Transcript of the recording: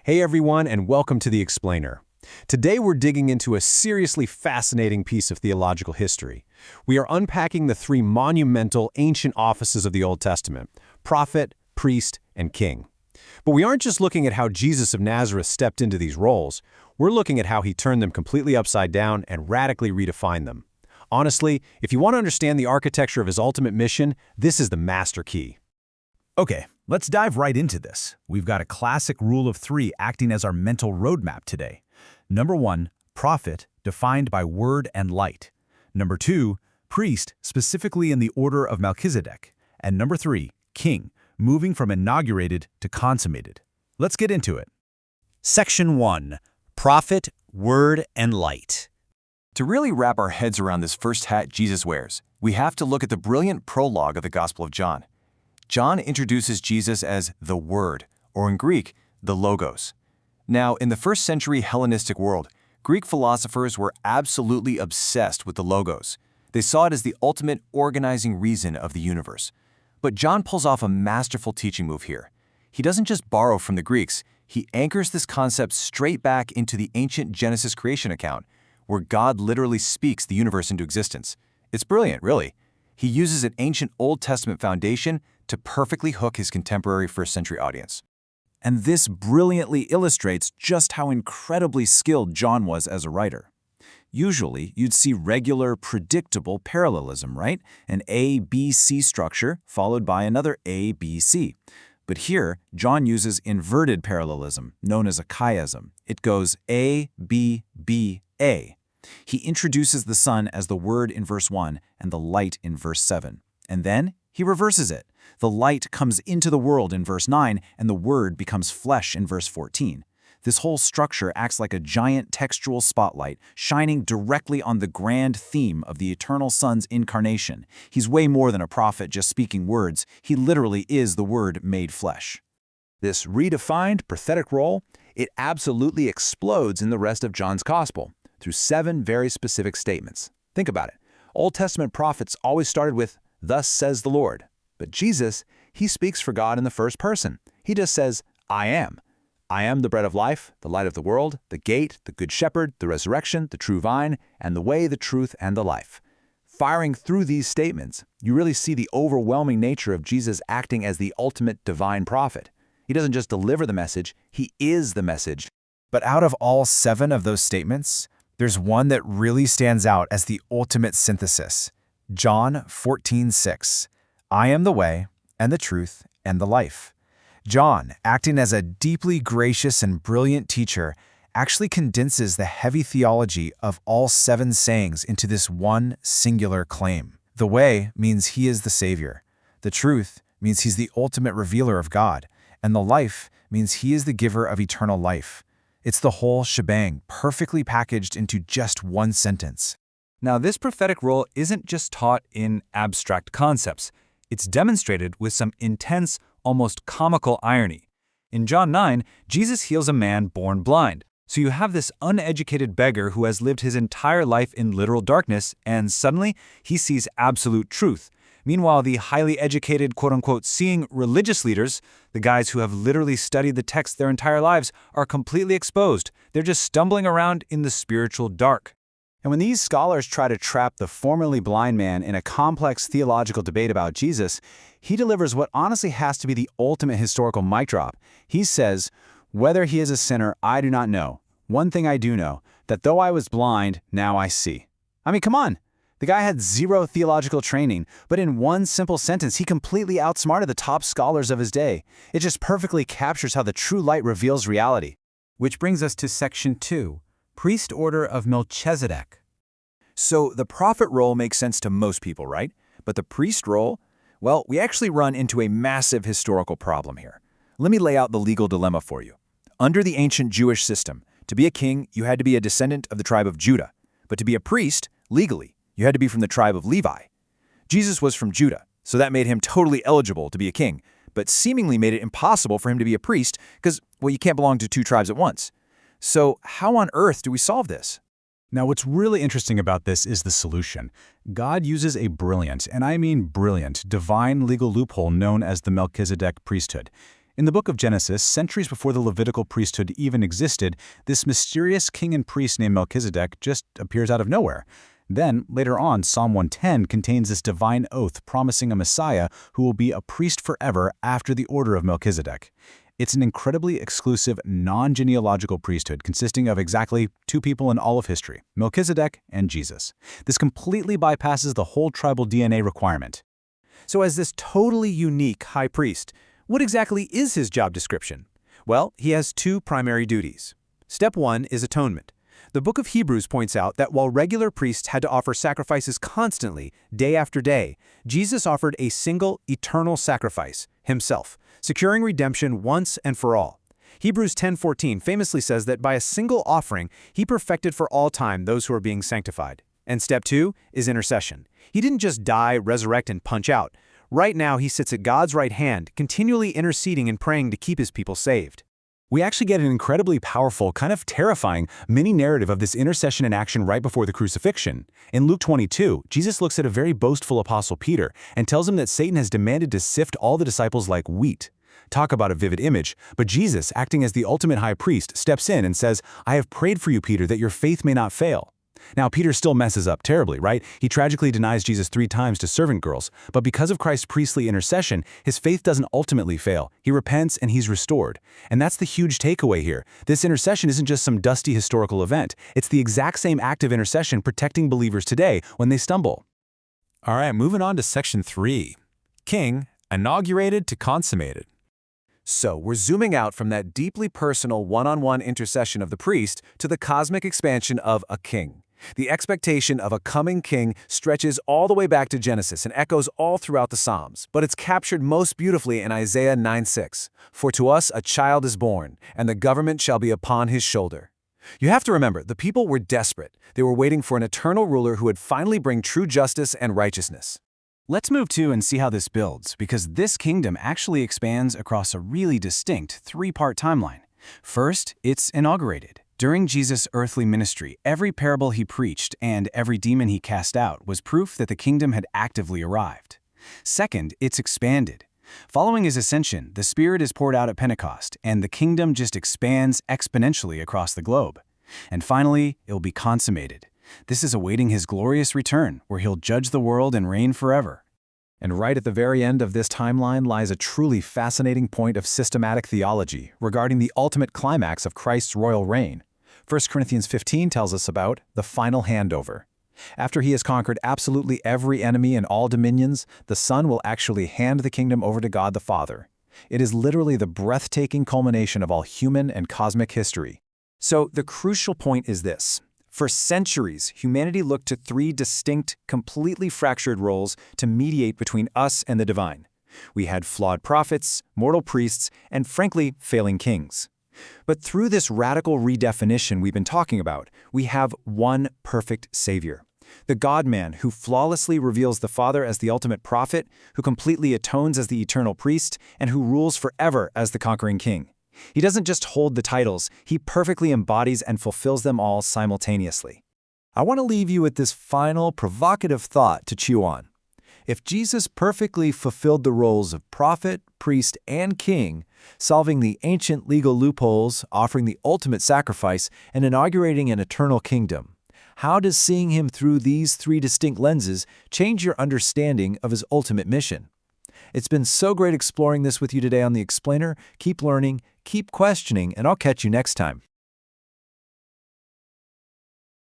Hey everyone, and welcome to The Explainer. Today we're digging into a seriously fascinating piece of theological history. We are unpacking the three monumental ancient offices of the Old Testament: prophet, priest, and king. But we aren't just looking at how Jesus of Nazareth stepped into these roles. We're looking at how he turned them completely upside down and radically redefined them. Honestly, if you want to understand the architecture of his ultimate mission, this is the master key. Okay, let's dive right into this. We've got a classic rule of three acting as our mental roadmap today. Number 1, prophet, defined by word and light. Number 2, priest, specifically in the order of Melchizedek. And number 3, king, moving from inaugurated to consummated. Let's get into it. Section 1. Prophet, Word, and Light. To really wrap our heads around this first hat Jesus wears, we have to look at the brilliant prologue of the Gospel of John. John introduces Jesus as the Word, or in Greek, the Logos. Now, in the first century Hellenistic world, Greek philosophers were absolutely obsessed with the Logos. They saw it as the ultimate organizing reason of the universe. But John pulls off a masterful teaching move here. He doesn't just borrow from the Greeks, he anchors this concept straight back into the ancient Genesis creation account, where God literally speaks the universe into existence. It's brilliant, really. He uses an ancient Old Testament foundation to perfectly hook his contemporary first-century audience. And this brilliantly illustrates just how incredibly skilled John was as a writer. Usually, you'd see regular, predictable parallelism, right? An A-B-C structure followed by another A-B-C. But here, John uses inverted parallelism, known as a chiasm. It goes A-B-B-A. He introduces the Son as the Word in verse 1 and the light in verse 7. And then he reverses it. The light comes into the world in verse 9, and the Word becomes flesh in verse 14. This whole structure acts like a giant textual spotlight, shining directly on the grand theme of the eternal Son's incarnation. He's way more than a prophet just speaking words. He literally is the Word made flesh. This redefined prophetic role, it absolutely explodes in the rest of John's Gospel through 7 very specific statements. Think about it. Old Testament prophets always started with, "Thus says the Lord." But Jesus, he speaks for God in the first person. He just says, "I am. I am the bread of life, the light of the world, the gate, the good shepherd, the resurrection, the true vine, and the way, the truth, and the life." Firing through these statements, you really see the overwhelming nature of Jesus acting as the ultimate divine prophet. He doesn't just deliver the message, he is the message. But out of all 7 of those statements, there's one that really stands out as the ultimate synthesis. John 14:6. I am the way, and the truth, and the life. John, acting as a deeply gracious and brilliant teacher, actually condenses the heavy theology of all 7 sayings into this one singular claim. The way means he is the Savior. The truth means he's the ultimate revealer of God. And the life means he is the giver of eternal life. It's the whole shebang, perfectly packaged into just one sentence. Now, this prophetic role isn't just taught in abstract concepts. It's demonstrated with some intense, almost comical irony. In John 9, Jesus heals a man born blind. So you have this uneducated beggar who has lived his entire life in literal darkness, and suddenly he sees absolute truth. Meanwhile, the highly educated, quote-unquote, seeing religious leaders, the guys who have literally studied the text their entire lives, are completely exposed. They're just stumbling around in the spiritual dark. And when these scholars try to trap the formerly blind man in a complex theological debate about Jesus, he delivers what honestly has to be the ultimate historical mic drop. He says, "Whether he is a sinner, I do not know. One thing I do know, that though I was blind, now I see." I mean, come on. The guy had 0 theological training, but in one simple sentence, he completely outsmarted the top scholars of his day. It just perfectly captures how the true light reveals reality. Which brings us to Section 2. Priest Order of Melchizedek. So the prophet role makes sense to most people, right? But the priest role? Well, we actually run into a massive historical problem here. Let me lay out the legal dilemma for you. Under the ancient Jewish system, to be a king, you had to be a descendant of the tribe of Judah. But to be a priest, legally, you had to be from the tribe of Levi. Jesus was from Judah, so that made him totally eligible to be a king, but seemingly made it impossible for him to be a priest because, well, you can't belong to 2 tribes at once. So how on earth do we solve this? Now, what's really interesting about this is the solution. God uses a brilliant, and I mean brilliant, divine legal loophole known as the Melchizedek priesthood. In the book of Genesis, centuries before the Levitical priesthood even existed, this mysterious king and priest named Melchizedek just appears out of nowhere. Then, later on, Psalm 110 contains this divine oath promising a Messiah who will be a priest forever after the order of Melchizedek. It's an incredibly exclusive, non-genealogical priesthood consisting of exactly two people in all of history, Melchizedek and Jesus. This completely bypasses the whole tribal DNA requirement. So as this totally unique high priest, what exactly is his job description? Well, he has two primary duties. Step 1 is atonement. The book of Hebrews points out that while regular priests had to offer sacrifices constantly, day after day, Jesus offered a single, eternal sacrifice, himself, securing redemption once and for all. Hebrews 10:14 famously says that by a single offering, he perfected for all time those who are being sanctified. And step 2 is intercession. He didn't just die, resurrect, and punch out. Right now, he sits at God's right hand, continually interceding and praying to keep his people saved. We actually get an incredibly powerful, kind of terrifying, mini-narrative of this intercession in action right before the crucifixion. In Luke 22, Jesus looks at a very boastful apostle Peter and tells him that Satan has demanded to sift all the disciples like wheat. Talk about a vivid image, but Jesus, acting as the ultimate high priest, steps in and says, "I have prayed for you, Peter, that your faith may not fail." Now, Peter still messes up terribly, right? He tragically denies Jesus 3 times to servant girls, but because of Christ's priestly intercession, his faith doesn't ultimately fail. He repents and he's restored. And that's the huge takeaway here. This intercession isn't just some dusty historical event. It's the exact same act of intercession protecting believers today when they stumble. All right, moving on to section 3. King, inaugurated to consummated. So, we're zooming out from that deeply personal one-on-one intercession of the priest to the cosmic expansion of a king. The expectation of a coming king stretches all the way back to Genesis and echoes all throughout the Psalms, but it's captured most beautifully in Isaiah 9:6. "For to us a child is born, and the government shall be upon his shoulder." You have to remember, the people were desperate. They were waiting for an eternal ruler who would finally bring true justice and righteousness. Let's move to and see how this builds, because this kingdom actually expands across a really distinct 3-part timeline. First, it's inaugurated. During Jesus' earthly ministry, every parable he preached and every demon he cast out was proof that the kingdom had actively arrived. Second, it's expanded. Following his ascension, the Spirit is poured out at Pentecost, and the kingdom just expands exponentially across the globe. And finally, it will be consummated. This is awaiting his glorious return, where he'll judge the world and reign forever. And right at the very end of this timeline lies a truly fascinating point of systematic theology regarding the ultimate climax of Christ's royal reign. 1 Corinthians 15 tells us about the final handover. After he has conquered absolutely every enemy and all dominions, the Son will actually hand the kingdom over to God the Father. It is literally the breathtaking culmination of all human and cosmic history. So the crucial point is this. For centuries, humanity looked to 3 distinct, completely fractured roles to mediate between us and the divine. We had flawed prophets, mortal priests, and frankly, failing kings. But through this radical redefinition we've been talking about, we have one perfect Savior. The God-man who flawlessly reveals the Father as the ultimate prophet, who completely atones as the eternal priest, and who rules forever as the conquering king. He doesn't just hold the titles, he perfectly embodies and fulfills them all simultaneously. I want to leave you with this final provocative thought to chew on. If Jesus perfectly fulfilled the roles of prophet, priest, and king, solving the ancient legal loopholes, offering the ultimate sacrifice, and inaugurating an eternal kingdom, how does seeing him through these 3 distinct lenses change your understanding of his ultimate mission? It's been so great exploring this with you today on The Explainer. Keep learning, keep questioning, and I'll catch you next time.